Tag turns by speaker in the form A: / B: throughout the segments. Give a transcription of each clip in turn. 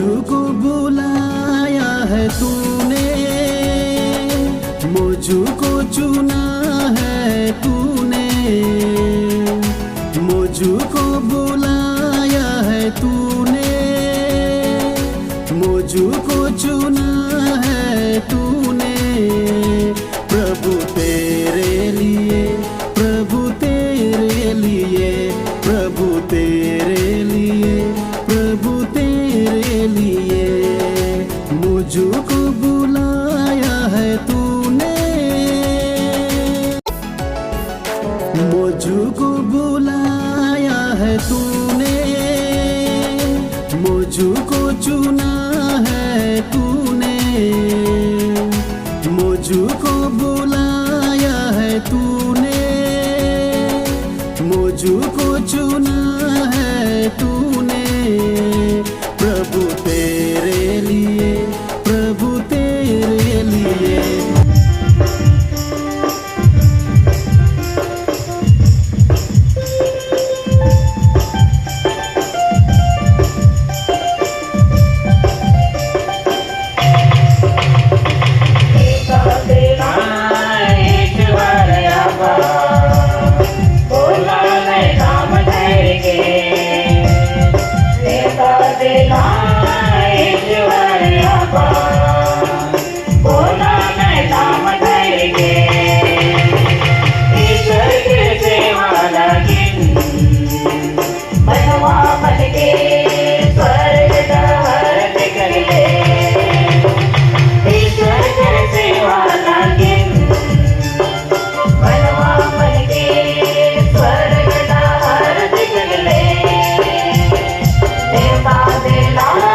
A: मुझको बुलाया है तूने, मुझको चुना है तूने, मुझको बुलाया है तूने, मुझको चुना है तूने। प्रभु तेरे लिए, प्रभु तेरे लिए, प्रभु तेरे लिए, प्रभु तेरे लिए मुझको बुलाया है तूने, मुझको बुलाया है तूने, मुझको चुना है तूने, मुझको बुलाया है तूने, मुझको चुना है तूने। प्रभु तेरे लिए, प्रभु तेरे लिए।
B: देवा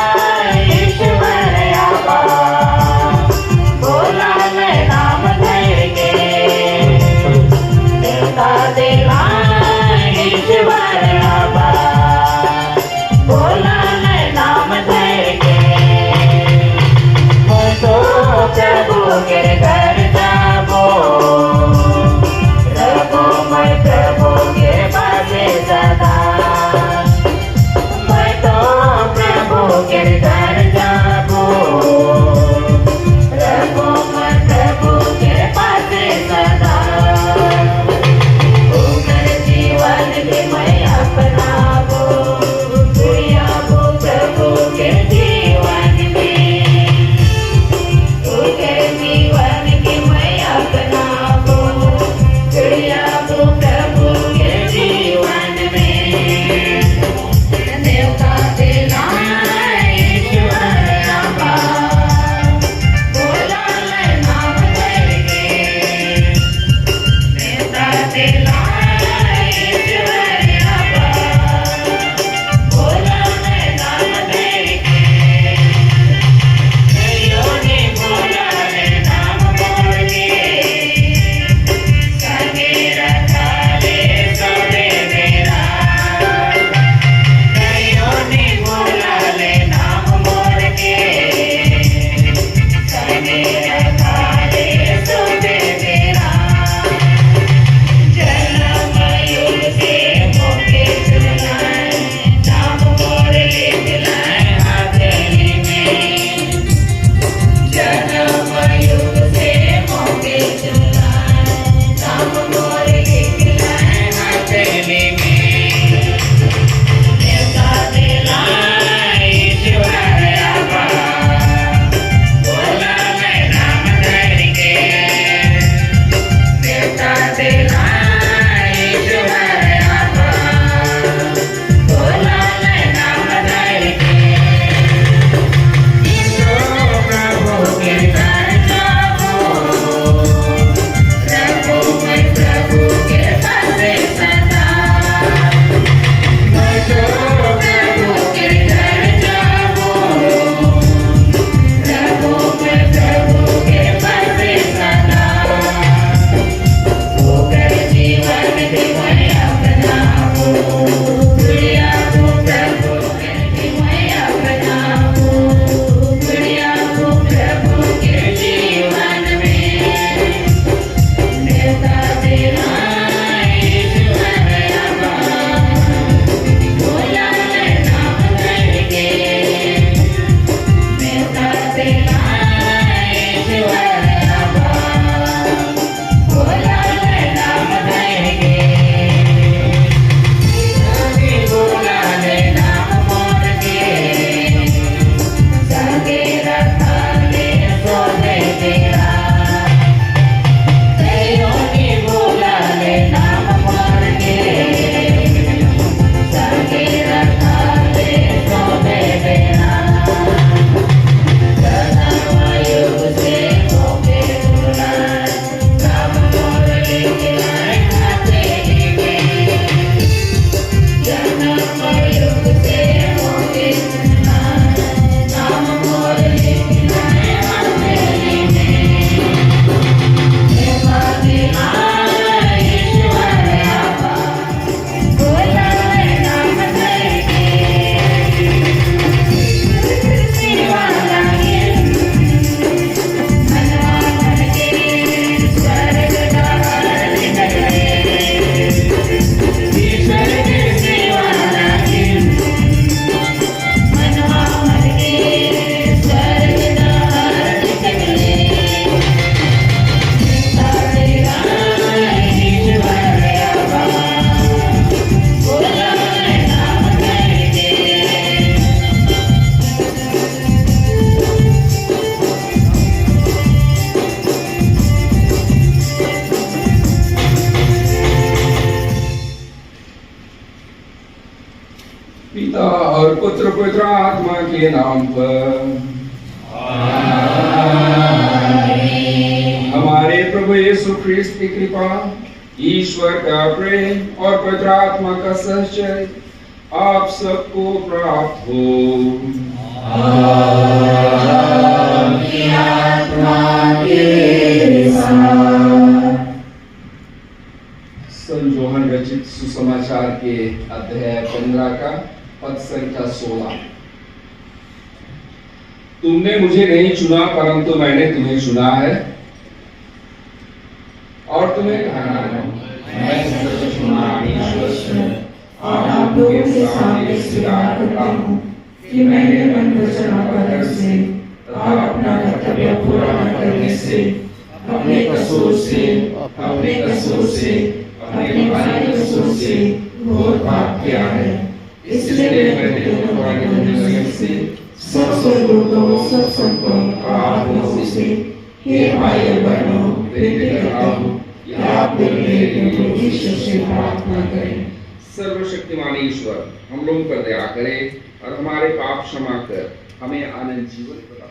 B: आत्मा के नाम पर। हमारे प्रभु यीशु ख्रिस्त की कृपा, ईश्वर का प्रेम और पवित्र आत्मा का सहचर्य आप सबको प्राप्त हो। संत जोहन रचित सुसमाचार के अध्याय 15 का पद संख्या 16। तुमने मुझे नहीं चुना परंतु मैंने तुम्हें चुना है और तुम्हें कहा मैं तुमको चुना ईश्वर से और आप लोगों के सामने स्वीकार करता हूँ कि मैंने मन वचन और कर्म से तथा अपना कर्तव्य पूरा न करने से अपने कसूर से अपने भाई कसूर से घोर पाप किया है। इसलिए मैं दोनों पुराने नियम से सब स्वर्गदूतों सब संतों और आप लोगों से हे भाई और बहनों विनती करता हूँ कि आप मेरे लिए ईश्वर से प्रार्थना करें। सर्वशक्तिमान ईश्वर हम लोगों पर दया करे और हमारे पाप क्षमा कर हमें आनंद जीवन प्रदान।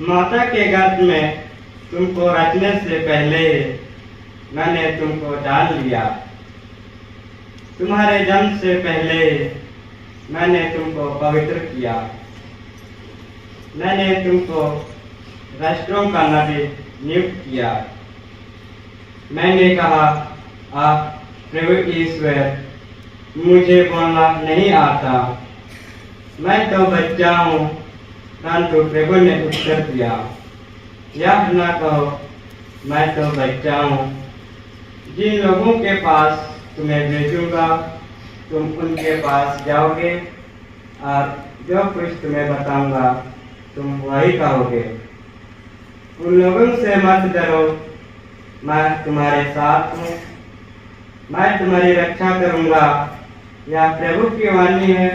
C: माता के गर्भ में तुमको रचने से पहले मैंने तुमको जान लिया। तुम्हारे जन्म से पहले मैंने तुमको पवित्र किया। मैंने तुमको राष्ट्रों का नबी नियुक्त किया। मैंने कहा, आप प्रभु ईश्वर, मुझे बोलना नहीं आता, मैं तो बच्चा हूँ। परंतु प्रभु ने उत्तर दिया, यह न कहो, मैं तो बच्चा हूँ। जिन लोगों के पास तुम्हें भेजूंगा तुम उनके पास जाओगे और जो कुछ तुम्हें बताऊंगा तुम वही कहोगे। उन लोगों से मत डरो, मैं तुम्हारे साथ हूँ, मैं तुम्हारी रक्षा करूंगा। यह प्रभु की वाणी है।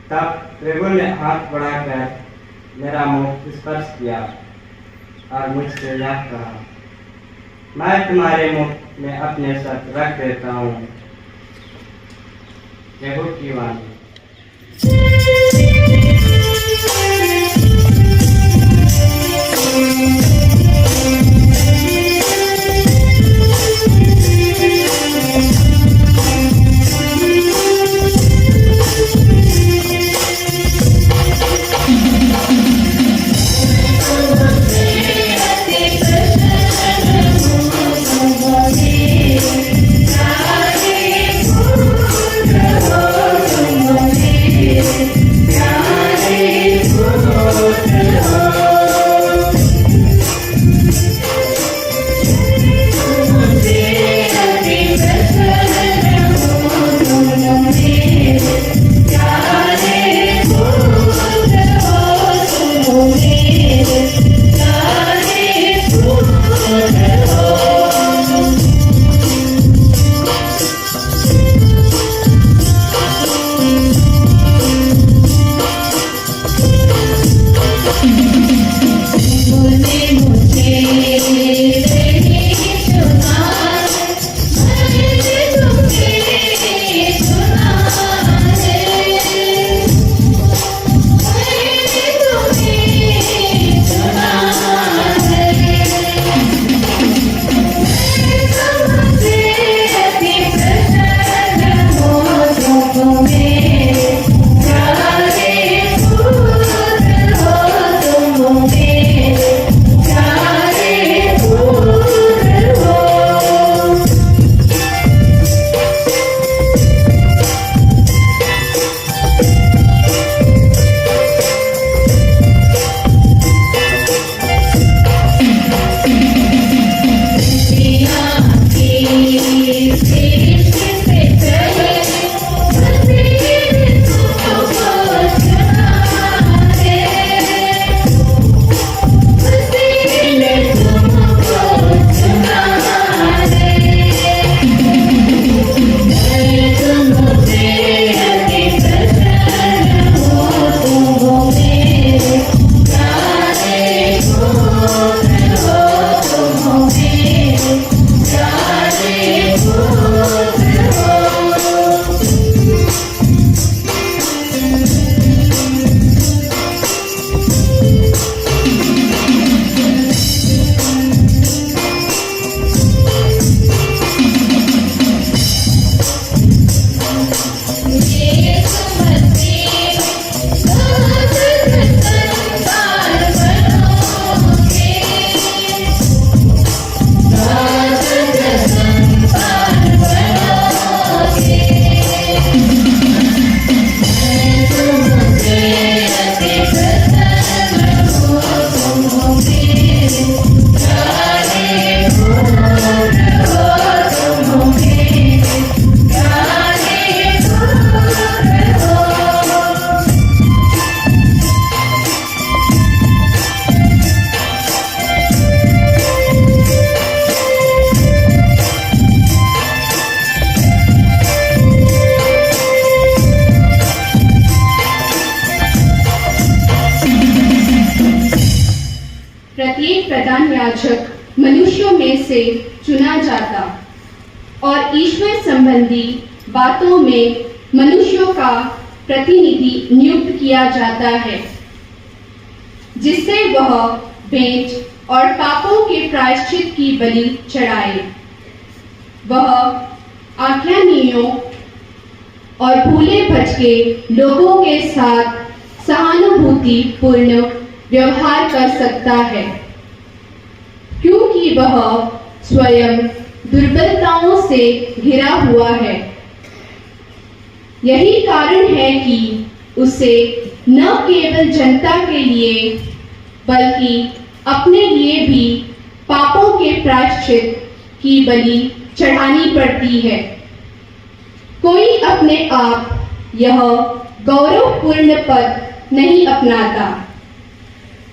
C: तब प्रभु ने हाथ बढ़ाकर मेरा मुख स्पर्श किया और मुझसे यह कहा, मैं तुम्हारे मुख में अपने शब्द रख देता हूँ। प्रभु की वाणी।
B: Yeah.
D: प्रत्येक प्रधान याजक मनुष्यों में से चुना जाता और ईश्वर संबंधी बातों में मनुष्यों का प्रतिनिधि नियुक्त किया जाता है, जिससे वह भेंट और पापों के प्रायश्चित की बलि चढ़ाए। वह आज्ञानियों और भूले भटके लोगों के साथ सहानुभूति पूर्ण व्यवहार कर सकता है, क्योंकि वह स्वयं दुर्बलताओं से घिरा हुआ है। यही कारण है कि उसे न केवल जनता के लिए बल्कि अपने लिए भी पापों के प्रायश्चित की बलि चढ़ानी पड़ती है। कोई अपने आप यह गौरवपूर्ण पद नहीं अपनाता।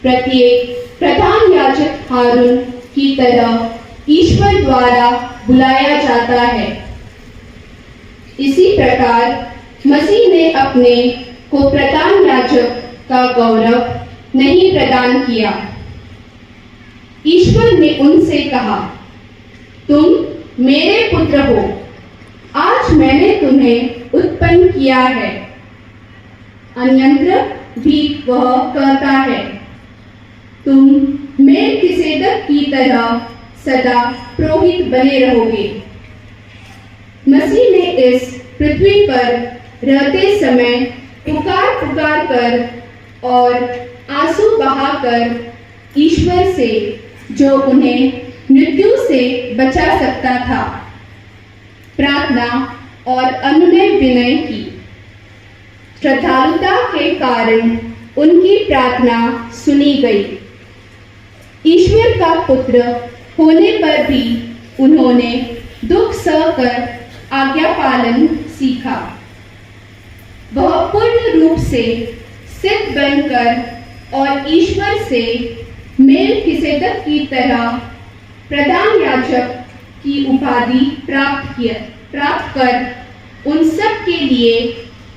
D: प्रत्येक प्रधान याजक हारून की तरह ईश्वर द्वारा बुलाया जाता है। इसी प्रकार मसीह ने अपने को प्रधान याजक का गौरव नहीं प्रदान किया। ईश्वर ने उनसे कहा, तुम मेरे पुत्र हो, आज मैंने तुम्हें उत्पन्न किया है। अन्यत्र भी वह कहता है, तुम मेलकिसेदक की तरह सदा पुरोहित बने रहोगे। मसीह ने इस पृथ्वी पर रहते समय पुकार पुकार कर और आंसू बहाकर ईश्वर से, जो उन्हें मृत्यु से बचा सकता था, प्रार्थना और अनुनय विनय की। श्रद्धालुता के कारण उनकी प्रार्थना सुनी गई। ईश्वर का पुत्र होने पर भी उन्होंने दुख सहकर आज्ञा पालन सीखा। वह पूर्ण रूप से सिद्ध बनकर और ईश्वर से मेलकिसेदक की तरह प्रधान याजक की उपाधि प्राप्त कर उन सब के लिए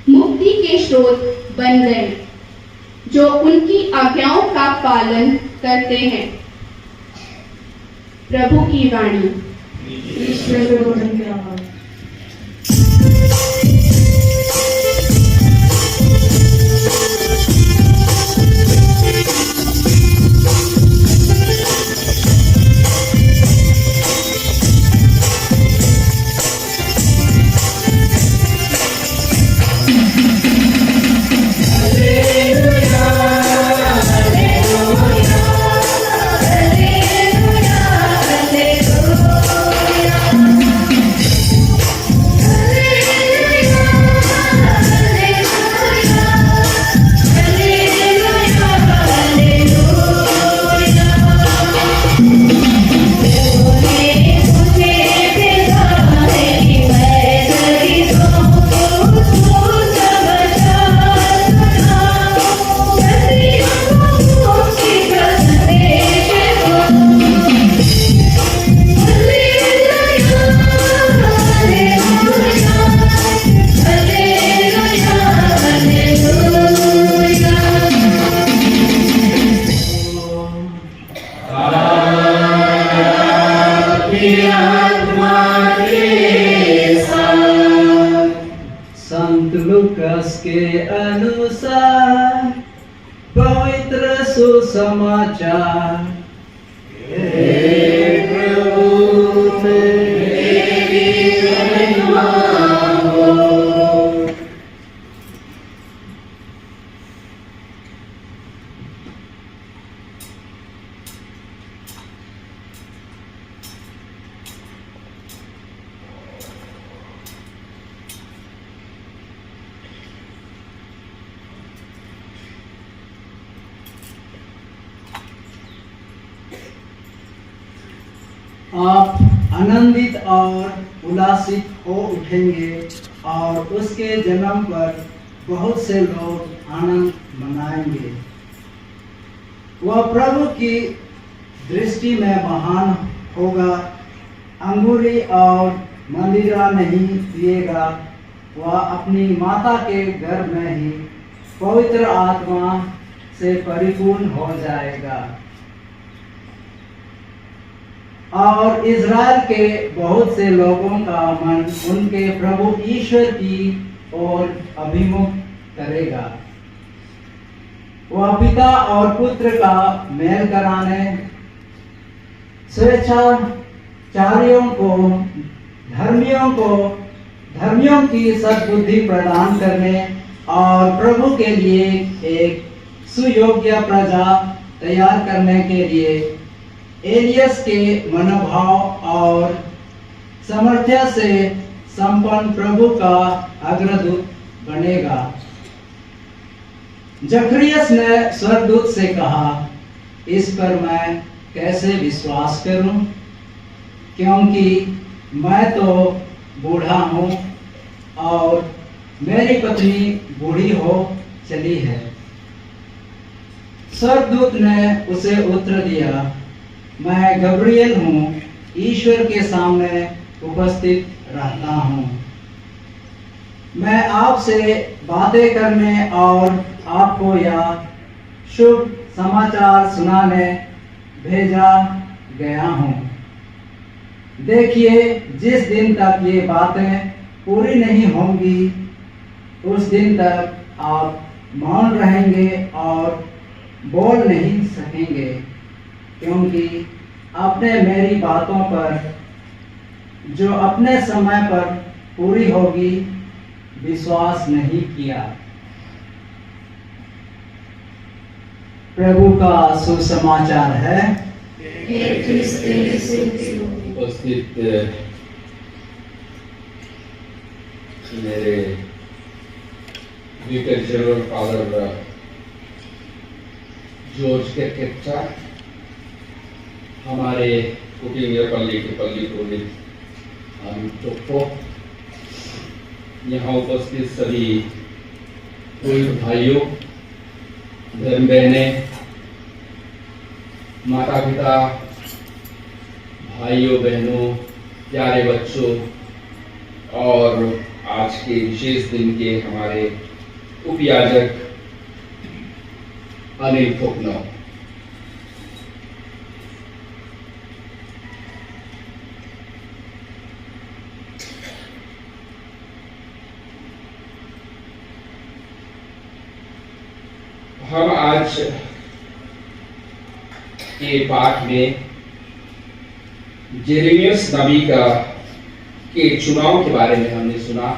D: मुक्ति के स्रोत बन गए, जो उनकी आज्ञाओं का पालन करते हैं। प्रभु की वाणी।
E: संत लूकास के अनुसार पवित्र सुसमाचार। आप आनंदित और उल्लासित हो उठेंगे और उसके जन्म पर बहुत से लोग आनंद मनाएंगे। वह प्रभु की दृष्टि में महान होगा, अंगूरी और मदिरा नहीं पिएगा। वह अपनी माता के गर्भ में ही पवित्र आत्मा से परिपूर्ण हो जाएगा। और इज़राइल के बहुत से लोगों का मन उनके प्रभु ईश्वर की ओर अभिमुख करेगा। वह पिता और पुत्र का मेल कराने, स्वेच्छाचारियों को धर्मियों की सद्बुद्धि प्रदान करने और प्रभु के लिए एक सुयोग्य प्रजा तैयार करने के लिए एलियस के मनोभाव और सामर्थ्य से संपन्न प्रभु का अग्रदूत बनेगा। जकरियस ने स्वर्गदूत से कहा, इस पर मैं कैसे विश्वास करूं, क्योंकि मैं तो बूढ़ा हूं और मेरी पत्नी बूढ़ी हो चली है। स्वर्गदूत ने उसे उत्तर दिया, मैं गब्रिएल हूँ, ईश्वर के सामने उपस्थित रहता हूँ। मैं आपसे बातें करने और आपको यह शुभ समाचार सुनाने भेजा गया हूँ। देखिए, जिस दिन तक ये बातें पूरी नहीं होंगी, उस दिन तक आप मौन रहेंगे और बोल नहीं सकेंगे, क्योंकि आपने मेरी बातों पर जो अपने समय पर पूरी होगी विश्वास नहीं किया। प्रभु का सुसमाचार है।
B: उपस्थित मेरे विकर जनरल फादर जॉर्ज केचा, हमारे कुकिंग पल्ली के पल्ली पुरोहित टोप्पो, यहाँ उपस्थित सभी पुरोहित भाइयों, धर्म बहनें, माता पिता, भाइयों बहनों, प्यारे बच्चों और आज के विशेष दिन के हमारे उपयाजक अनिल फुकनो, हम आज के पाठ में जेरेमियस नबी के चुनाव के बारे में हमने सुना।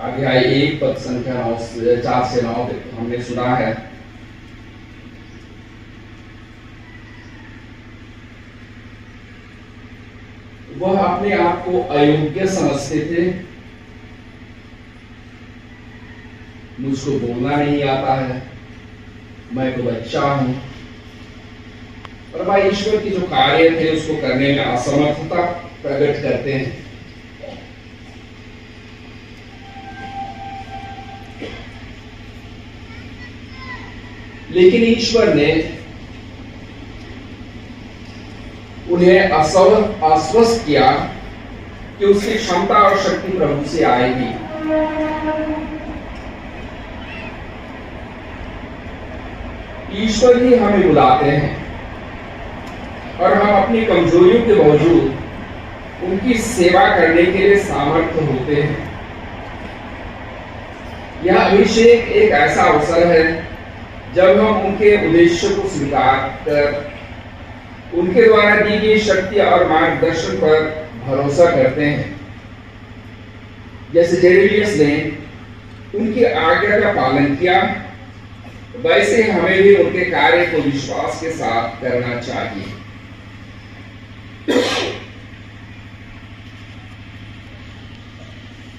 B: अध्याय 1 पद संख्या 4 से 9 हमने सुना है। वह अपने आप को अयोग्य समझते थे, मुझको बोलना नहीं आता है, मैं तो बच्चा हूं, और भाई ईश्वर की जो कार्य थे उसको करने में असमर्थता प्रकट करते हैं। लेकिन ईश्वर ने उन्हें आश्वस्त किया कि उसकी क्षमता और शक्ति प्रभु से आएगी। ईश्वर ही हमें बुलाते हैं और हम अपनी कमजोरियों के बावजूद उनकी सेवा करने के लिए सामर्थ्य होते हैं। यह अभिषेक एक ऐसा अवसर है जब हम उनके उद्देश्य को स्वीकार कर उनके द्वारा दी गई शक्ति और मार्गदर्शन पर भरोसा करते हैं। जैसे जेरेमियस ने उनकी आज्ञा का पालन किया, वैसे हमें भी उनके कार्य को विश्वास के साथ करना चाहिए।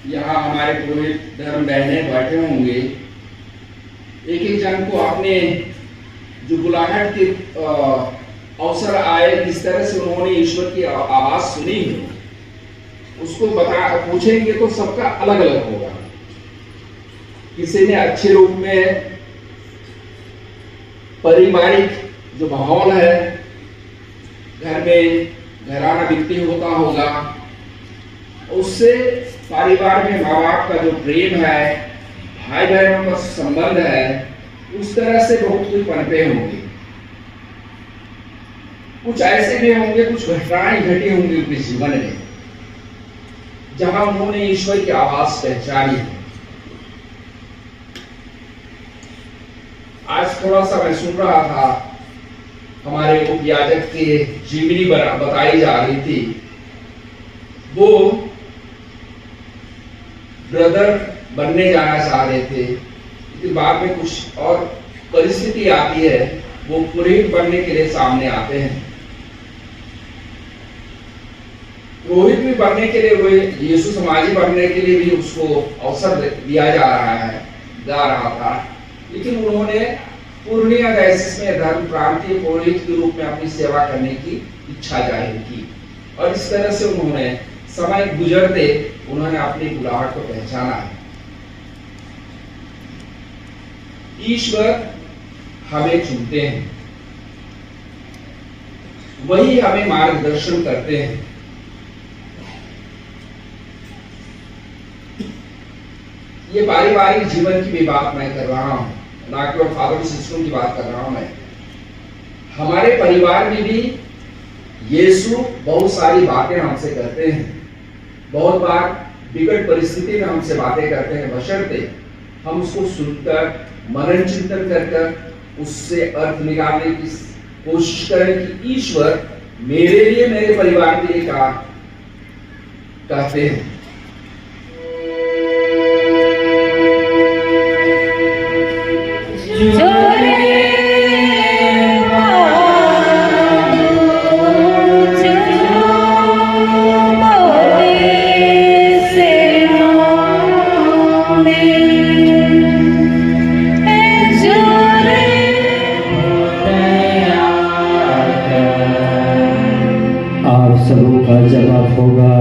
B: यहाँ हमारे पूरे धर्म बहने बैठे होंगे, एक एक जन को अपने जो बुलाहट के अवसर आए, किस तरह से उन्होंने ईश्वर की आवाज सुनी उसको पूछेंगे तो सबका अलग अलग होगा। किसी ने अच्छे रूप में पारिवारिक जो माहौल है, घर में घराना वित्ती होता होगा, उससे परिवार में माँ बाप का जो प्रेम है, भाई बहनों का संबंध है, उस तरह से बहुत कुछ पनपे होंगे। कुछ ऐसे भी होंगे, कुछ घटनाएं घटी होंगी उनके जीवन में जहां उन्होंने ईश्वर की आवाज पहचानी है। आज थोड़ा सा मैं सुन रहा था, हमारे उपयाजक की जीवनी बताई जा रही थी। वो ब्रदर बनने जाना चाह रहे थे, लेकिन बाद में कुछ और परिस्थिति आती है, वो पुरोहित बनने के लिए सामने आते हैं। पुरोहित भी बनने के लिए, वो यीशु समाजी बनने के लिए भी उसको अवसर दिया जा रहा था, लेकिन उन्होंने पूर्णिया डायसिस में धर्म प्रांतीय पुरोहित के रूप में अपनी सेवा करने की इच्छा जाहिर की, और इस तरह से उन्होंने समय गुजरते उन्होंने अपनी बुलाहट को पहचाना है। ईश्वर हमें चुनते हैं, वही हमें मार्गदर्शन करते हैं। ये पारिवारिक जीवन की भी बात मैं कर रहा हूं, ना केवल फादर सिस्टम की बात कर रहा हूं मैं। हमारे परिवार में भी यीशु बहुत सारी बातें हमसे करते हैं। बहुत बार विकट परिस्थिति में हमसे बातें करते हैं, बशर्ते हम उसको सुनकर मनन चिंतन कर उससे अर्थ निकालने की कोशिश करें कि ईश्वर मेरे लिए, मेरे परिवार के लिए क्या कहते हैं।
F: जवाब होगा,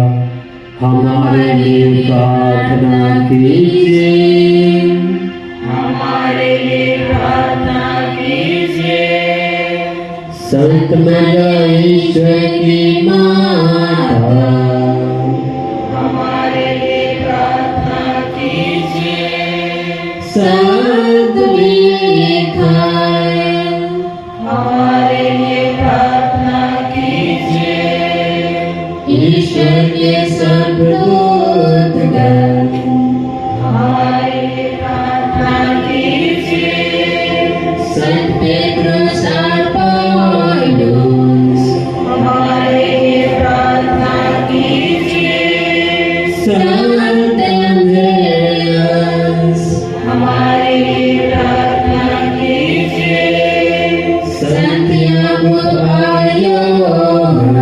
F: हमारे लिए प्रार्थना कीजिए,
G: हमारे लिए प्रार्थना कीजिए।
F: संत मैया ईश्वर की माता,
G: हमारे लिए प्रार्थना कीजिए।
F: संत मिखाएल,
G: हमारे लिए प्रार्थना कीजिए।
F: ईश्वर के सर्वदूतगण,
G: हमारे लिए प्रार्थना कीजिए।
F: संत पेट्रोस और पौलुस,
G: हमारे लिए प्रार्थना कीजिए।
F: संत अंद्रेयास,
G: हमारे लिए प्रार्थना कीजिए।
F: संत याकूब और योहन,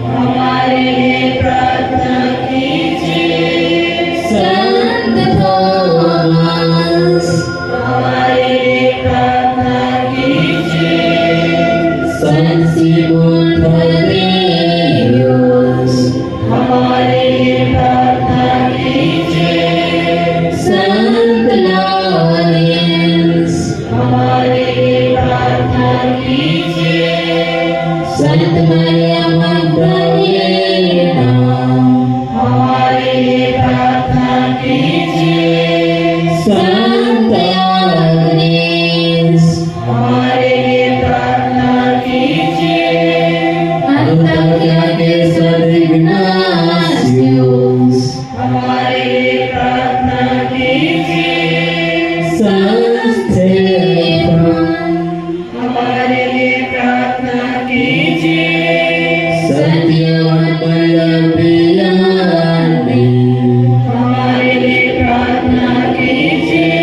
G: हमारे लिए प्रार्थना कीजिए।
F: संत थोमस,
G: हमारे लिए प्रार्थना कीजिए।
F: संत सिमोन थदेउस,
G: हमारे लिए प्रार्थना कीजिए।
F: संत लॉरेंस,
G: हमारे लिए प्रार्थना कीजिए।
F: संत मरियम मगदलेना,
G: हमारे लिए प्रार्थना कीजिए।
F: संत अग्नेस,
G: हमारे लिए प्रार्थना कीजिए।
F: अंताकिया के संत इग्नासियुस,
G: हमारे लिए प्रार्थना कीजिए।
F: संत स्टेफन,
G: हमारे लिए प्रार्थना कीजिए।
F: संत योहन बयानी,
G: हमारे लिए प्रार्थना कीजिए।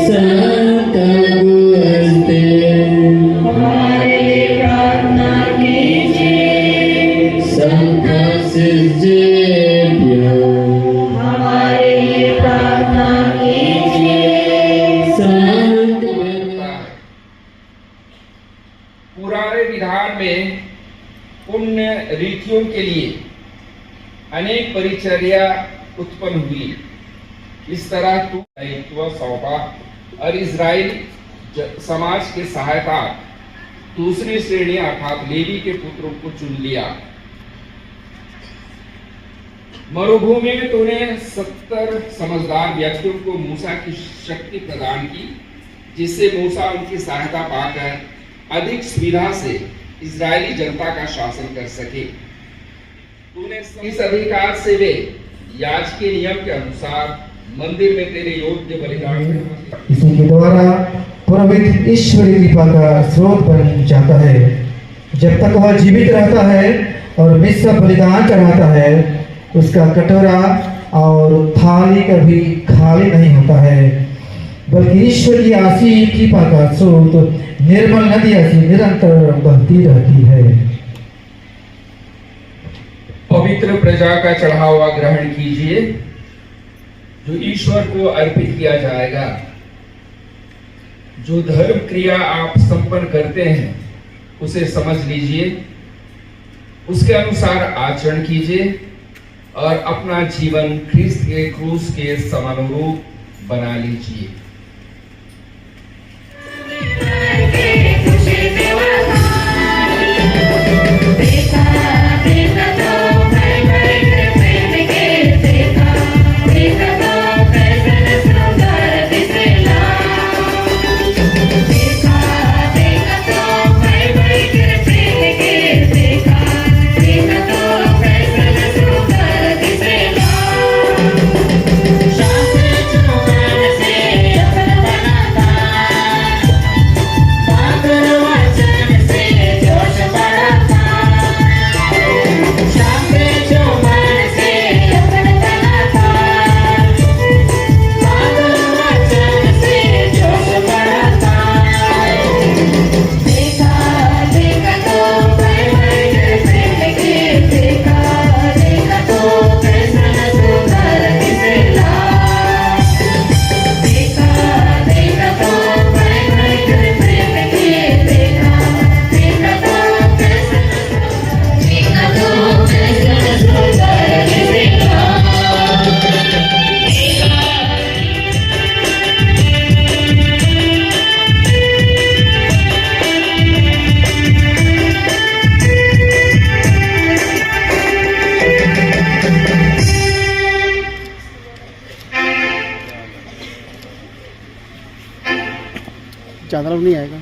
F: संत अगुस्तीन,
G: हमारे लिए प्रार्थना कीजिए।
F: संत जेवियर,
G: हमारे लिए प्रार्थना कीजिए।
F: संत
B: पुराने विधान में पुण्य रीतियों के लिए अनेक परिचर्या उत्पन्न हुई। इस तरह तू दायित्व सौंपा और इजराइल समाज के सहायता दूसरी श्रेणी अर्थात लेवी के पुत्रों को चुन लिया। मरुभूमि में तूने 70 समझदार व्यक्तियों को मूसा की शक्ति प्रदान की, जिससे मूसा उनकी सहायता पाकर अधिक सुविधा से इजरायली जनता का शासन कर सके। तूने इस अधिकार से वे याजकीय नियम के अनुसार मंदिर में तेरे योग्य बलिदान
H: इसी के द्वारा पुरोहित ईश्वरीय कृपा का स्रोत बन जाता है। जब तक वह जीवित रहता है और मिश्र बलिदान चढ़ाता है, उसका कटोरा और थाली कभी खाली नहीं होता है, बल्कि ईश्वर की आशीष कृपा का स्रोत निर्मल नदी ऐसी निरंतर बहती रहती है।
B: पवित्र प्रजा का चढ़ावा ग्रहण कीजिए जो ईश्वर को अर्पित किया जाएगा। जो धर्म क्रिया आप संपन्न करते हैं उसे समझ लीजिए, उसके अनुसार आचरण कीजिए और अपना जीवन ख्रीस्त के क्रूस के समानुरूप बना लीजिए।
A: ज़्यादा लोग नहीं आएगा।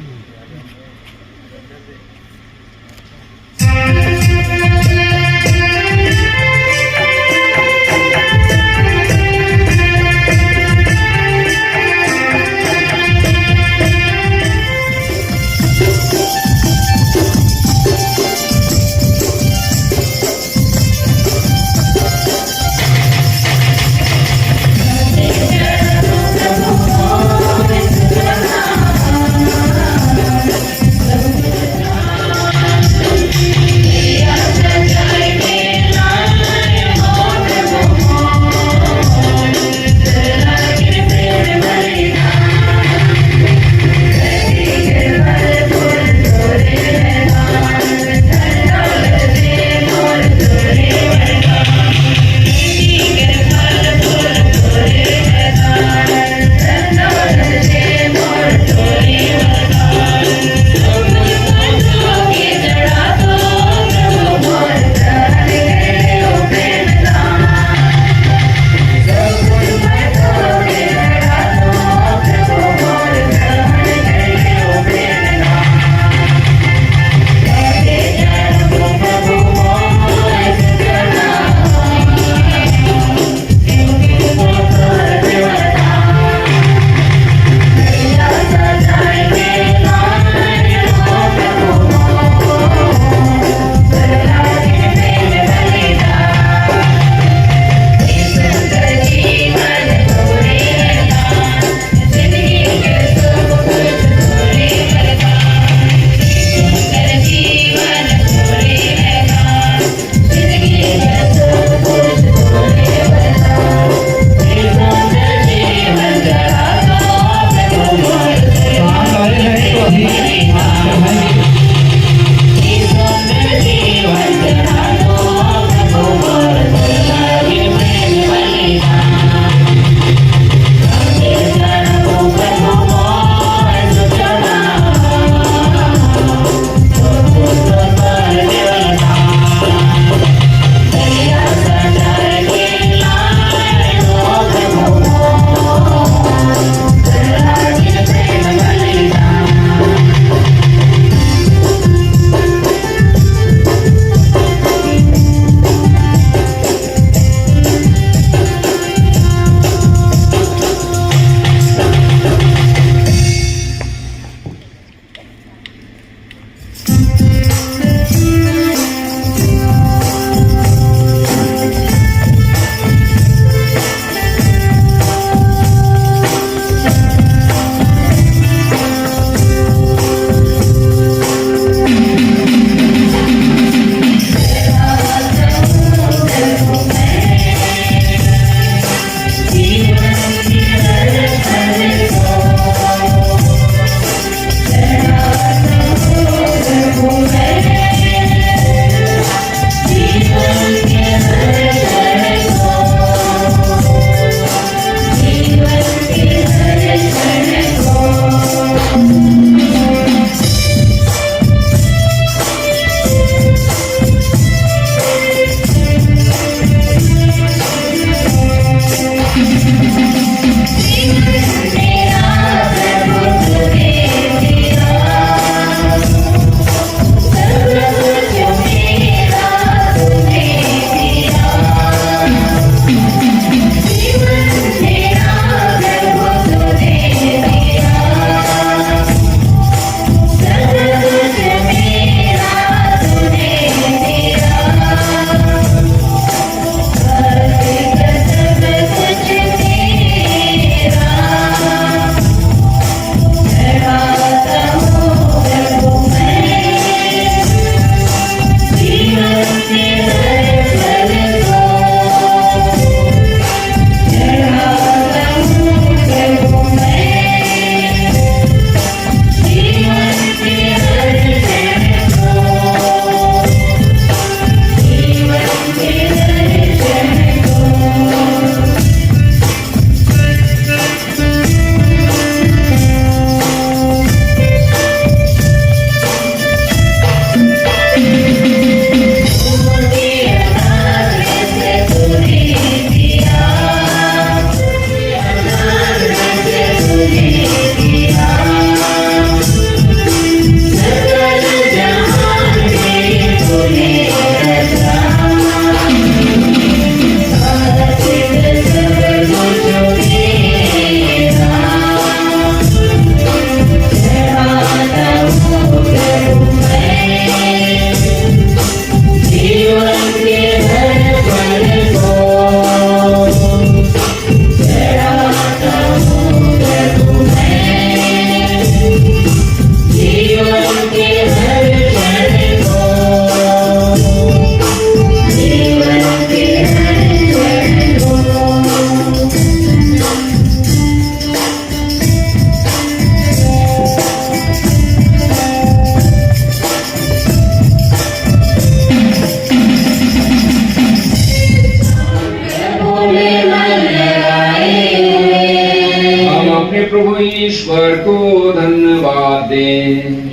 B: को धन्यवाद दें।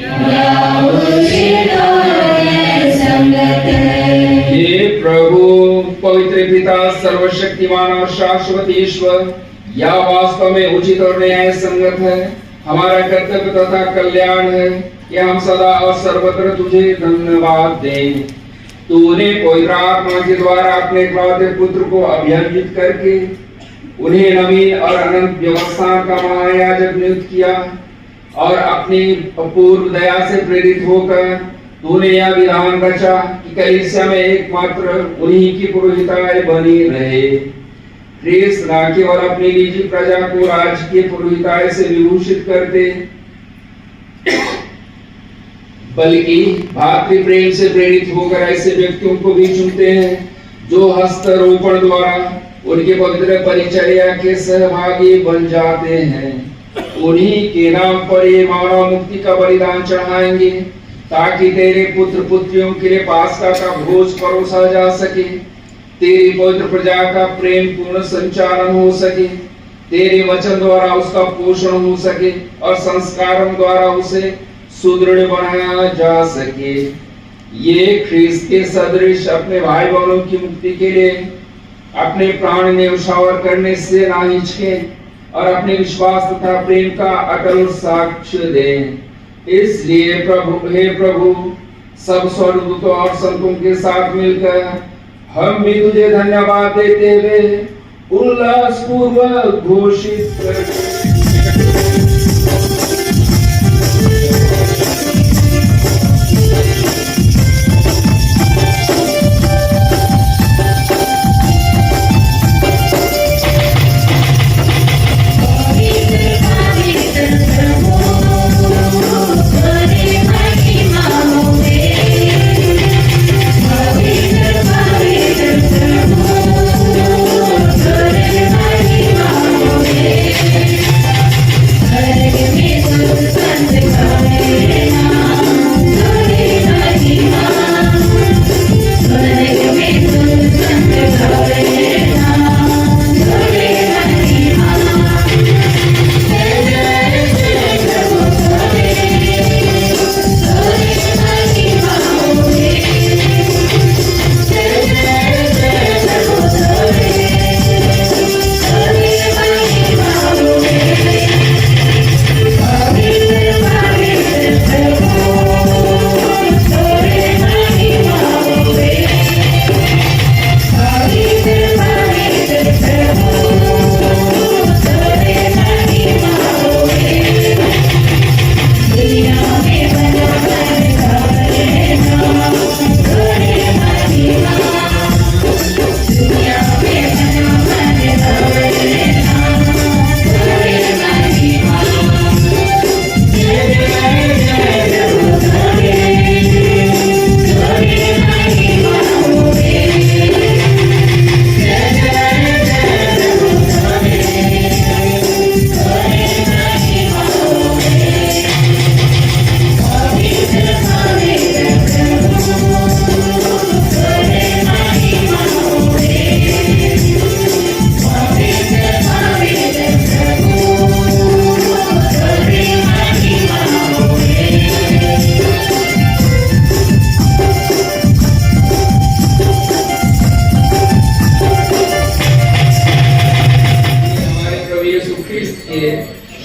B: हे प्रभु, पवित्र पिता, सर्वशक्तिमान और शाश्वत ईश्वर, यह वास्तव में उचित और न्याय संगत है, हमारा कर्तव्य तथा कल्याण है कि हम सदा और सर्वत्र तुझे धन्यवाद दें। तूने पवित्र आत्मा के द्वारा अपने इकलौते पुत्र को अभिषेक करके उन्हें नवीन और अनंत व्यवस्था का महायाजक नियुक्त किया और अपनी अपूर्व दया से प्रेरित होकर तूने यह विधान रचा कि कलीसिया में एकमात्र उन्हीं की पुरोहिताई बनी रहे। ख्रीस्त न केवल अपनी निजी प्रजा को राजकीय पुरोहिताई से विभूषित करते, बल्कि भातृ प्रेम से प्रेरित होकर ऐसे व्यक्तियों को भी चुनते हैं जो हस्तरोपण द्वारा उनके पवित्र परिचर्या के सहभागी बन जाते हैं। उन्हीं के नाम पर ये मानव मुक्ति का बलिदान चढ़ाएंगे ताकि तेरे पुत्र पुत्रियों के लिए पास्का का भोज परोसा जा सके, तेरी पवित्र प्रजा का प्रेम पूर्ण संचालन हो सके, तेरे वचन द्वारा उसका पोषण हो सके और संस्कारों द्वारा उसे सुदृढ़ बनाया जा सके। ये ख्रीस्त के सदृश अपने भाई बहनों की मुक्ति के लिए अपने प्राण न्यौछावर करने से ना हिचके और अपने विश्वास तथा प्रेम का अटल साक्ष्य दें। इसलिए हे प्रभु, सब स्वर्गदूतों और संतों के साथ मिलकर हम भी तुझे धन्यवाद देते हुए उल्लास पूर्वक घोषित करते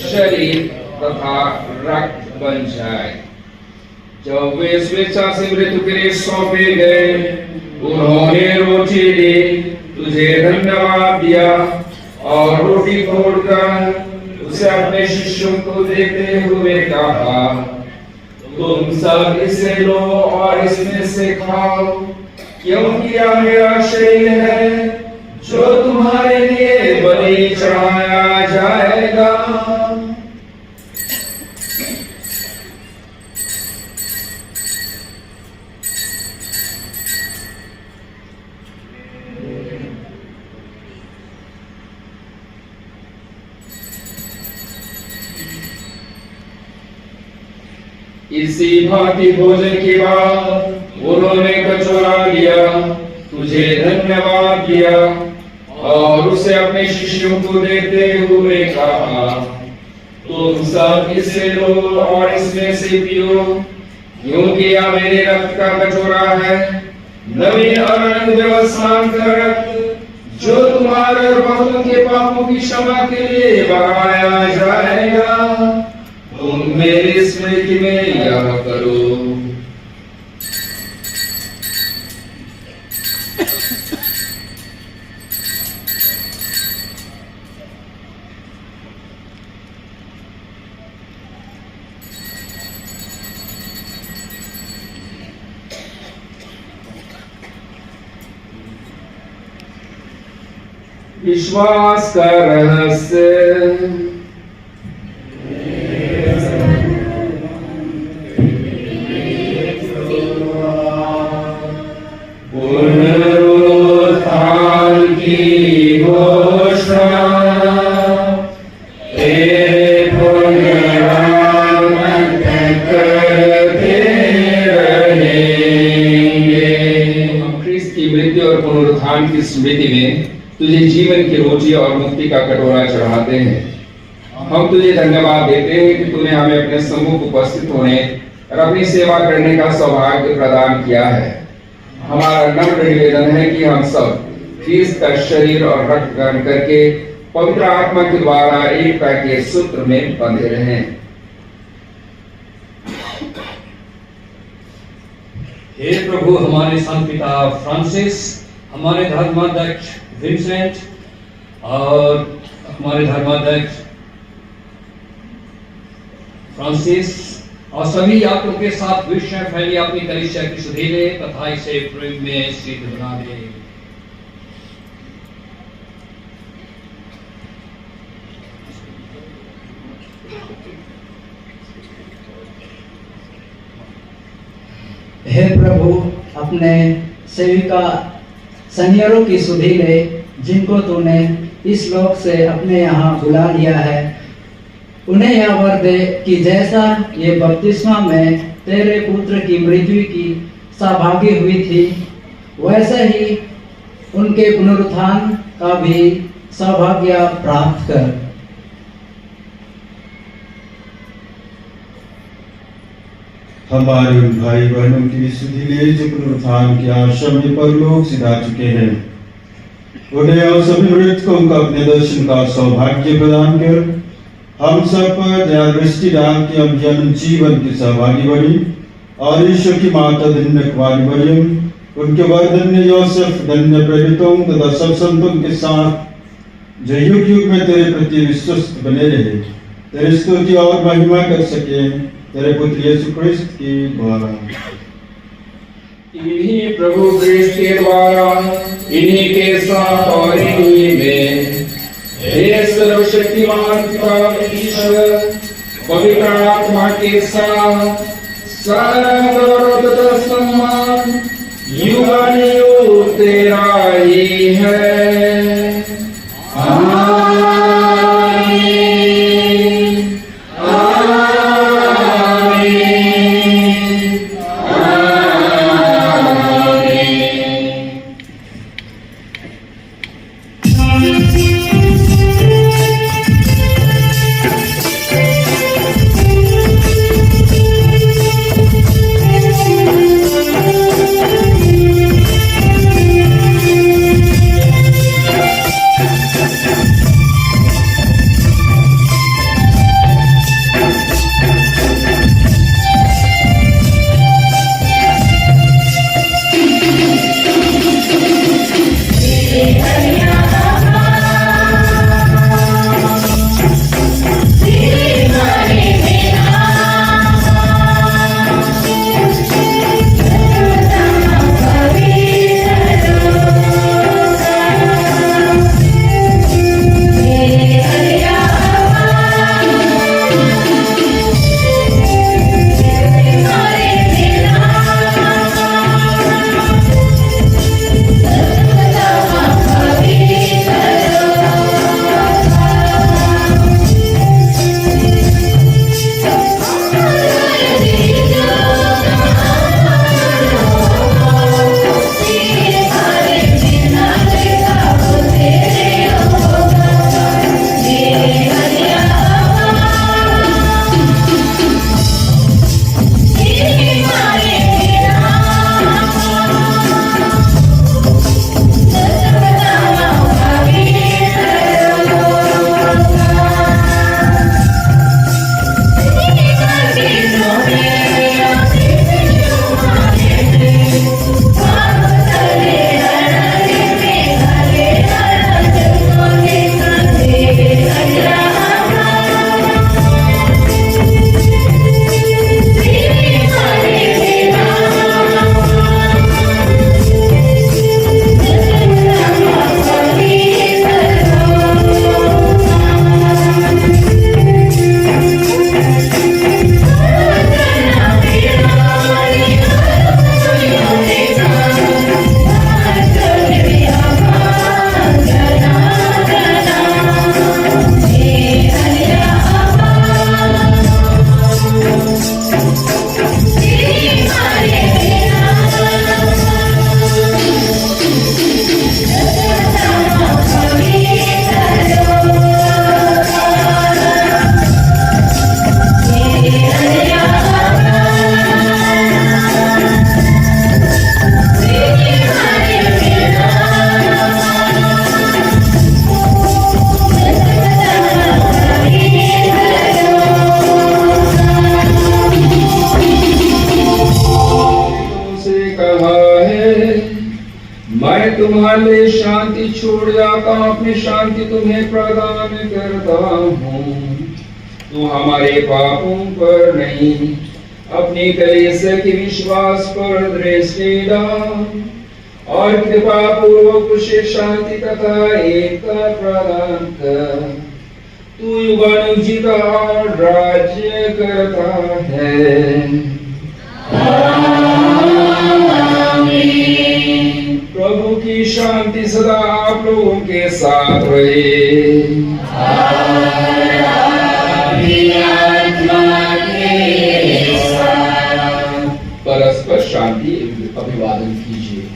B: शरीर तथा रक्त बन जाए। जब वे स्वेच्छा से मृत्यु के लिए सौंपे गए, उन्होंने रोटी ली, तुझे धन्यवाद दिया और रोटी तोड़कर उसे अपने शिष्यों को देते हुए कहा, तुम सब इसे लो और इसमें से खाओ, क्योंकि यह मेरा शरीर है जो तुम्हारे लिए बलि चढ़ाया जाएगा। इसी भांति भोजन के बाद उन्होंने कटोरा लिया, तुझे धन्यवाद दिया और उसे अपने शिष्यों को देते हुए कहा, तुम सब इससे लो और इसमें से पियो, क्योंकि यह मेरे रक्त का कटोरा है, नवीन और अनंत व्यवस्था का रक्त, जो तुम्हारे और बहुतों के पापों की क्षमा के लिए बहाया जाएगा। तुम मेरी स्मृति में यह करो। विश्वास का रहस्य। पुनरुत्थान की घोषणा, तेरे पुनरागमन करते रहेंगे। हम ख्रीस्त की मृत्यु और पुनरुत्थान की स्मृति में तुझे जीवन की रोटी और मुक्ति का कटोरा चढ़ाते हैं। हम तुझे धन्यवाद देते हैं कि तूने हमें अपने सम्मुख उपस्थित होने और अपनी सेवा करने का सौभाग्य प्रदान किया है। हमारा नम्र निवेदन है कि हम सब ख्रीस्त का शरीर और रक्त ग्रहण करके पवित्र आत्मा के द्वारा एकता के सूत्र में बंधे रहें।
I: हे प्रभु, हमारे संत पिता फ्रांसिस, हमारे धर्माध्यक्ष विंसेंट और हमारे धर्माध्यक्ष फ्रांसिस और सभी यात्रियों के साथ विश्व फैली अपनी कलीसिया की सुधि ले तथा इसे प्रेम में सिद्ध बना दे।
E: हे प्रभु, अपने सेविका सैनिकों की सुधि ले, जिनको तूने इस लोक से अपने यहाँ बुला लिया है, उन्हें यह वर दे कि जैसा ये बपतिस्मा में तेरे पुत्र की मृत्यु की सहभागी हुई थी, वैसे ही उनके पुनरुत्थान का भी सौभाग्य प्राप्त कर।
J: हमारे उन भाई बहनों की सुधि ले जो पुनरुत्थान की आशा में परलोक सिधा चुके हैं, उन्हें और सभी मृतकों को अपने दर्शन का सौभाग्य प्रदान कर हम सब पर दया दृष्टि डाल के हम जन जीवन के सहभागी बनी और ईश्वर की माता धन्य कुमारी मरियम, उनके वर धन्य योसेफ, धन्य प्रेरितों तथा सब संतों के साथ जो युग युग में तेरे प्रति विश्वस्त बने रहे, तेरी स्तुति और महिमा कर सके, तेरे पुत्र यीशु ख्रिस्त के द्वारा।
B: इन्हीं प्रभु ख्रिस्त के द्वारा, इन्हीं के साथ और इन्हीं में हे सर्वशक्तिमान पिता ईश्वर, पवित्र आत्मा के साथ सारा गौरव तथा सम्मान युगानुयुग तेरा ही है।
I: तुम्हारे लिए शांति छोड़ जाता हूँ, अपनी शांति तुम्हें प्रदान करता हूँ। तू हमारे पापों पर नहीं, अपनी कलीसिया के विश्वास पर दृष्टि डाल और कृपा पूर्वक उसे शांति तथा एकता प्रदान कर। तू युगानुयुग जीता और राज्य करता है। प्रभु की शांति सदा आप लोगों के साथ रहे। परस्पर शांति अभिवादन कीजिए।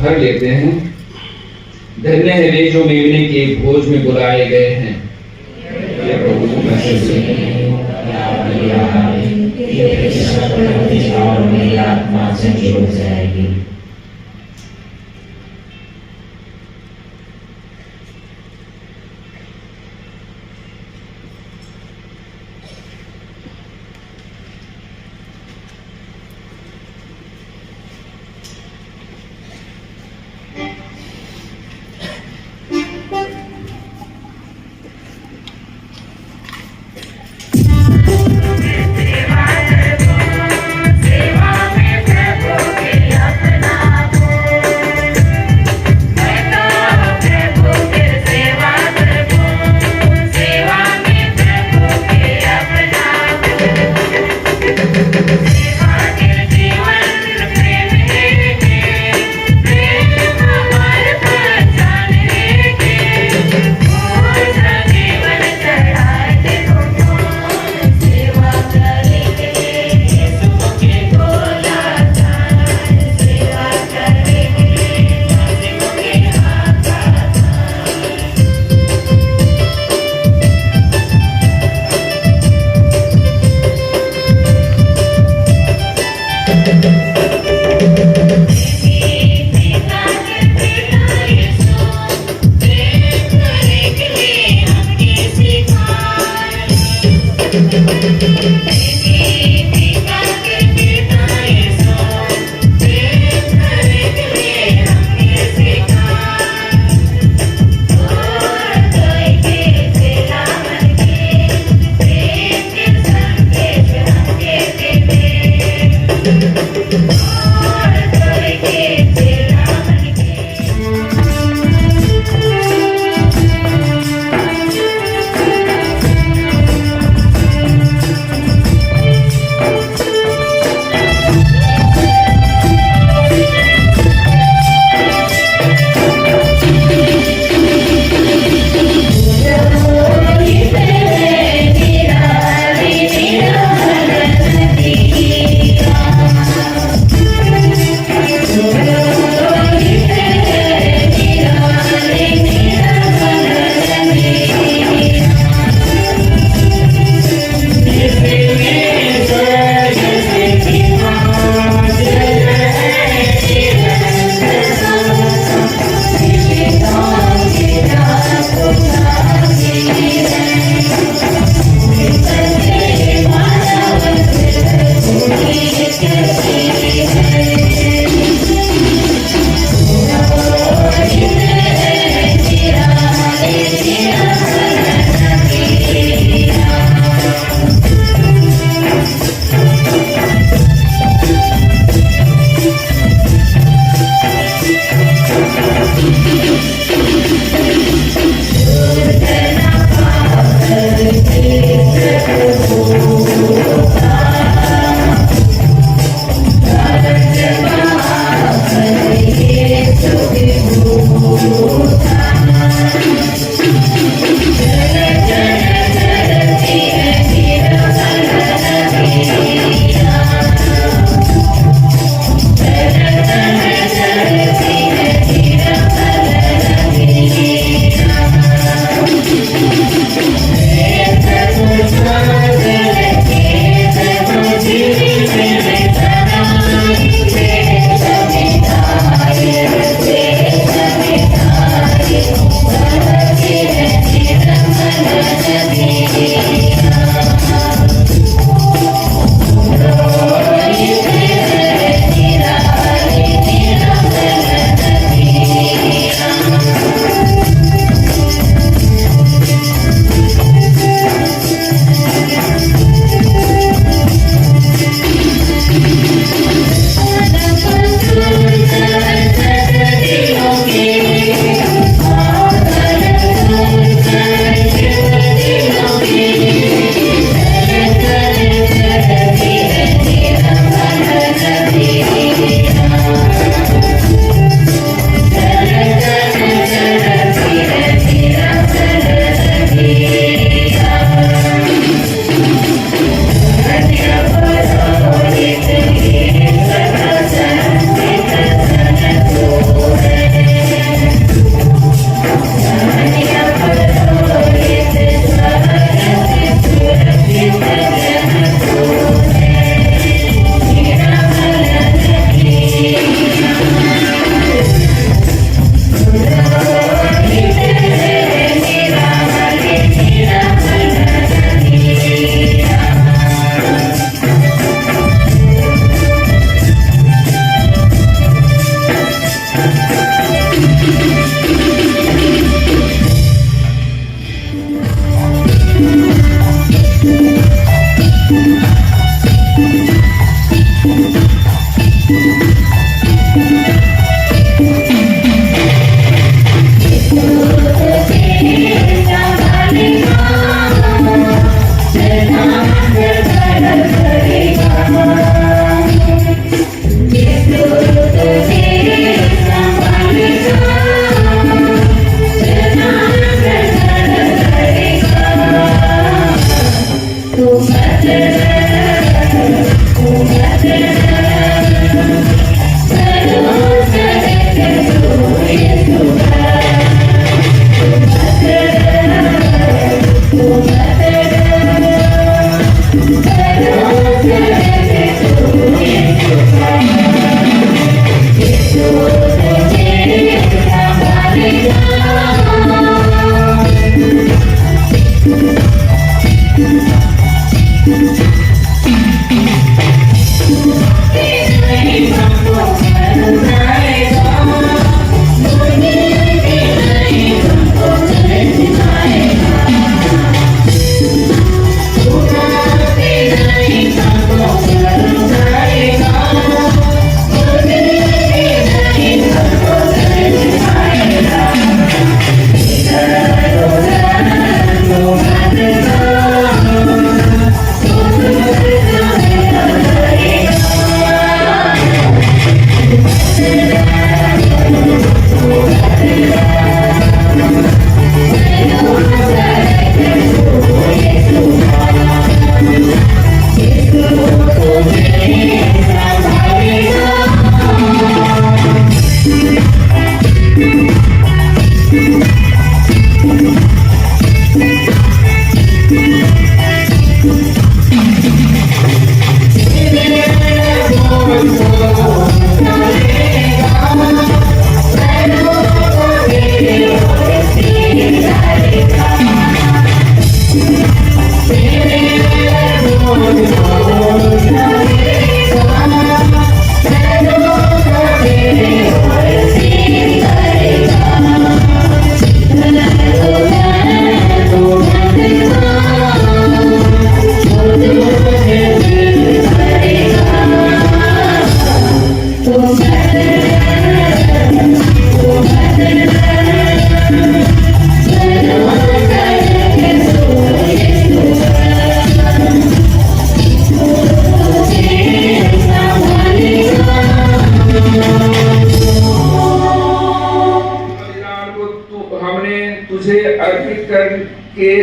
I: भर लेते हैं। धन्य है वे जो मेमने के भोज में बुलाए गए हैं।
G: और मेरी आत्मा से जुड़ जाएगी।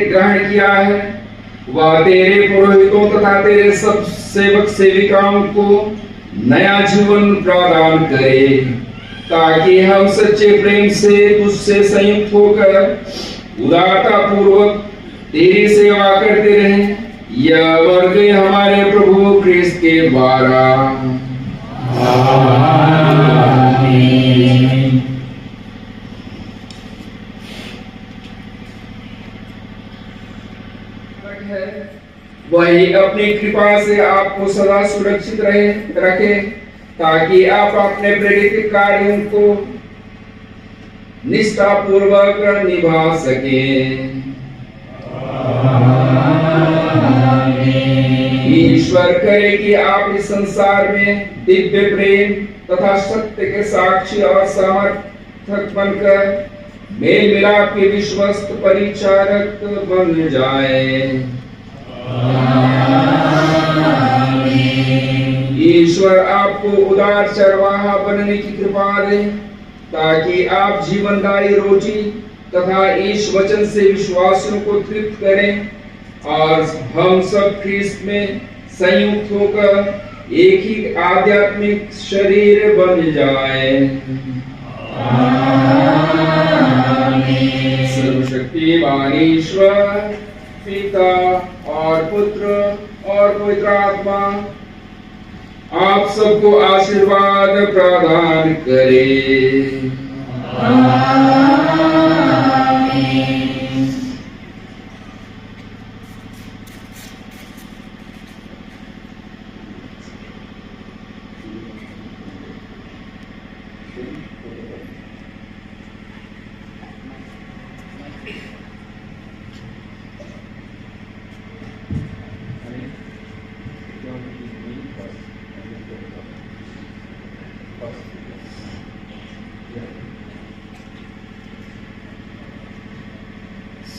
I: ग्रहण किया है, वह तेरे पुरोहितों तथा तेरे सब सेवक सेविकाओं को नया जीवन प्रदान करे, ताकि हम सच्चे प्रेम से तुझसे संयुक्त होकर उदारता पूर्वक तेरी सेवा करते रहें। यह वर्ग हमारे प्रभु क्रिस्त के द्वारा। आमीन। वही अपनी कृपा से आपको सदा सुरक्षित रखे, ताकि आप अपने प्रेरित कार्यों को निष्ठा पूर्वक निभा सकें। ईश्वर करे कि आप इस संसार में दिव्य प्रेम तथा सत्य के साक्षी और समर्थक बनकर मेल मिलाप के विश्वस्त परिचारक बन जाएं। ईश्वर आपको उदार चरवाहा बनने की कृपा दे, ताकि आप जीवनदायी रोटी तथा इस वचन से विश्वासियों को तृप्त करें और हम सब ख्रीस्त में संयुक्त होकर एक ही आध्यात्मिक शरीर बन जाएं। सर्वशक्तिमान ईश्वर पिता और पुत्र और पवित्र आत्मा आप सबको आशीर्वाद प्रदान करे।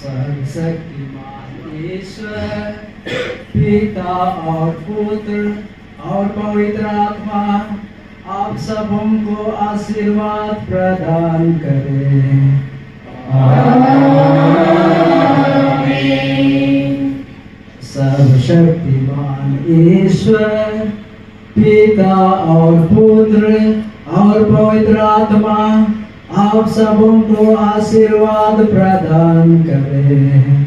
E: सर्वशक्तिमान ईश्वर पिता और पुत्र और पवित्र आत्मा आप सबों को आशीर्वाद प्रदान करें। सर्वशक्तिमान ईश्वर पिता और पुत्र और पवित्र आत्मा आप सबों को आशीर्वाद प्रदान करें।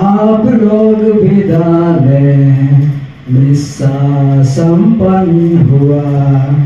E: आप लोग विदा लें। मिस्सा संपन्न हुआ।